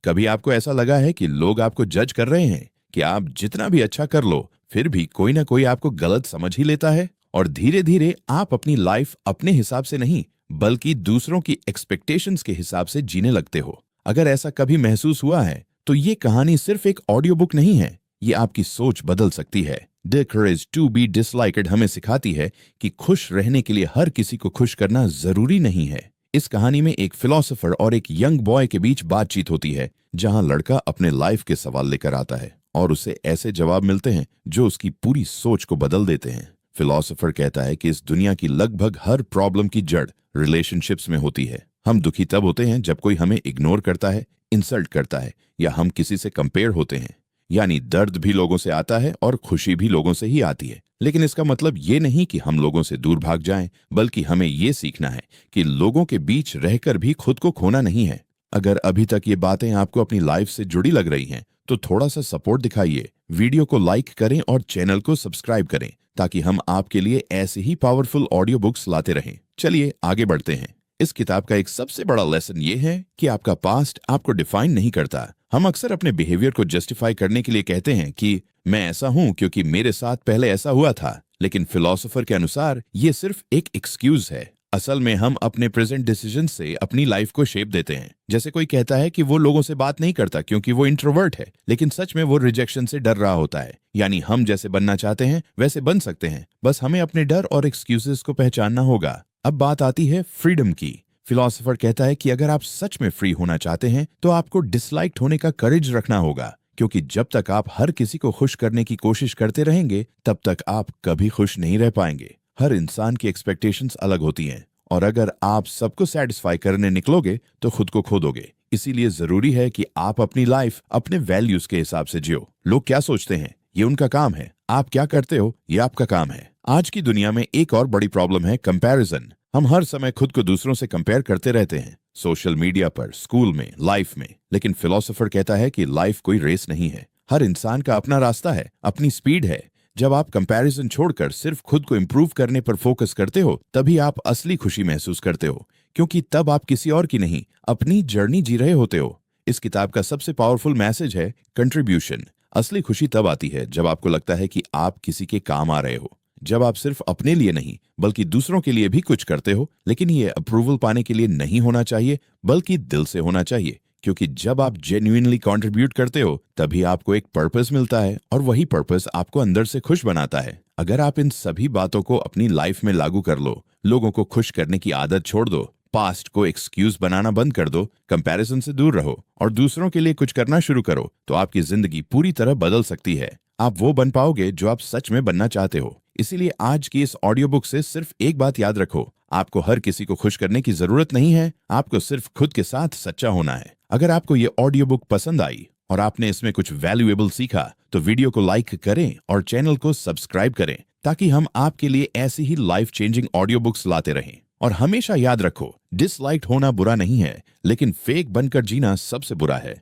कभी आपको ऐसा लगा है कि लोग आपको जज कर रहे हैं, कि आप जितना भी अच्छा कर लो फिर भी कोई ना कोई आपको गलत समझ ही लेता है और धीरे धीरे आप अपनी लाइफ अपने हिसाब से नहीं बल्कि दूसरों की एक्सपेक्टेशंस के हिसाब से जीने लगते हो। अगर ऐसा कभी महसूस हुआ है तो ये कहानी सिर्फ एक ऑडियो बुक नहीं है, ये आपकी सोच बदल सकती है। The courage to be disliked हमें सिखाती है कि खुश रहने के लिए हर किसी को खुश करना जरूरी नहीं है। इस कहानी में एक फिलोसोफर और एक यंग बॉय के बीच बातचीत होती है, जहां लड़का अपने लाइफ के सवाल लेकर आता है और उसे ऐसे जवाब मिलते हैं जो उसकी पूरी सोच को बदल देते हैं। फिलोसोफर कहता है कि इस दुनिया की लगभग हर प्रॉब्लम की जड़ रिलेशनशिप्स में होती है। हम दुखी तब होते हैं जब कोई हमें इग्नोर करता है, इंसल्ट करता है या हम किसी से कंपेयर होते हैं। यानी दर्द भी लोगों से आता है और खुशी भी लोगों से ही आती है। लेकिन इसका मतलब ये नहीं कि हम लोगों से दूर भाग जाएं, बल्कि हमें ये सीखना है कि लोगों के बीच रहकर भी खुद को खोना नहीं है। अगर अभी तक ये बातें आपको अपनी लाइफ से जुड़ी लग रही हैं, तो थोड़ा सा सपोर्ट दिखाइए, वीडियो को लाइक करें और चैनल को सब्सक्राइब करें, ताकि हम आपके लिए ऐसे ही पावरफुल ऑडियो बुक्स लाते रहें। चलिए आगे बढ़ते हैं। इस किताब का एक सबसे बड़ा लेसन ये है कि आपका पास्ट आपको डिफाइन नहीं करता। हम अक्सर अपने बिहेवियर को जस्टिफाई करने के लिए कहते हैं कि मैं ऐसा हूं क्योंकि मेरे साथ पहले ऐसा हुआ था, लेकिन फिलोसोफर के अनुसार ये सिर्फ एक एक्सक्यूज है। असल में हम अपने प्रेजेंट डिसीजन से अपनी लाइफ को शेप देते हैं। जैसे कोई कहता है कि वो लोगों से बात नहीं करता क्योंकि वो इंट्रोवर्ट है, लेकिन सच में वो रिजेक्शन से डर रहा होता है। यानी हम जैसे बनना चाहते हैं वैसे बन सकते हैं, बस हमें अपने डर और एक्सक्यूजेस को पहचानना होगा। अब बात आती है फ्रीडम की। फिलोसोफर कहता है कि अगर आप सच में फ्री होना चाहते हैं तो आपको डिसलाइक्ड होने का करेज रखना होगा, क्योंकि जब तक आप हर किसी को खुश करने की कोशिश करते रहेंगे तब तक आप कभी खुश नहीं रह पाएंगे। हर इंसान की एक्सपेक्टेशंस अलग होती हैं और अगर आप सबको सेटिस्फाई करने निकलोगे तो खुद को खो दोगे। इसीलिए जरूरी है कि आप अपनी लाइफ अपने वैल्यूज के हिसाब से जियो। लोग क्या सोचते हैं ये उनका काम है, आप क्या करते हो ये आपका काम है। आज की दुनिया में एक और बड़ी प्रॉब्लम है कंपैरिजन। हम हर समय खुद को दूसरों से कंपेयर करते रहते हैं, सोशल मीडिया पर, स्कूल में, लाइफ में। लेकिन फिलोसोफर कहता है कि लाइफ कोई रेस नहीं है। हर इंसान का अपना रास्ता है, अपनी स्पीड है। जब आप कंपैरिजन छोड़कर सिर्फ खुद को इंप्रूव करने पर फोकस करते हो तभी आप असली खुशी महसूस करते हो, क्योंकि तब आप किसी और की नहीं अपनी जर्नी जी रहे होते हो। इस किताब का सबसे पावरफुल मैसेज है कंट्रीब्यूशन। असली खुशी तब आती है जब आपको लगता है कि आप किसी के काम आ रहे हो, जब आप सिर्फ अपने लिए नहीं बल्कि दूसरों के लिए भी कुछ करते हो। लेकिन ये अप्रूवल पाने के लिए नहीं होना चाहिए बल्कि दिल से होना चाहिए, क्योंकि जब आप जेन्युइनली कंट्रीब्यूट करते हो तभी आपको एक पर्पस मिलता है और वही पर्पस आपको अंदर से खुश बनाता है। अगर आप इन सभी बातों को अपनी लाइफ में लागू कर लो, लोगों को खुश करने की आदत छोड़ दो, पास्ट को एक्सक्यूज बनाना बंद कर दो, कंपैरिजन से दूर रहो और दूसरों के लिए कुछ करना शुरू करो, तो आपकी जिंदगी पूरी तरह बदल सकती है। आप वो बन पाओगे जो आप सच में बनना चाहते हो। इसीलिए आज की इस ऑडियो बुक से सिर्फ एक बात याद रखो, आपको हर किसी को खुश करने की जरूरत नहीं है, आपको सिर्फ खुद के साथ सच्चा होना है। अगर आपको ये ऑडियो बुक पसंद आई और आपने इसमें कुछ वैल्यूएबल सीखा तो वीडियो को लाइक करें और चैनल को सब्सक्राइब करें, ताकि हम आपके लिए ऐसी ही लाइफ चेंजिंग ऑडियो बुक्स लाते रहें। और हमेशा याद रखो, डिसलाइक्ड होना बुरा नहीं है, लेकिन फेक बनकर जीना सबसे बुरा है।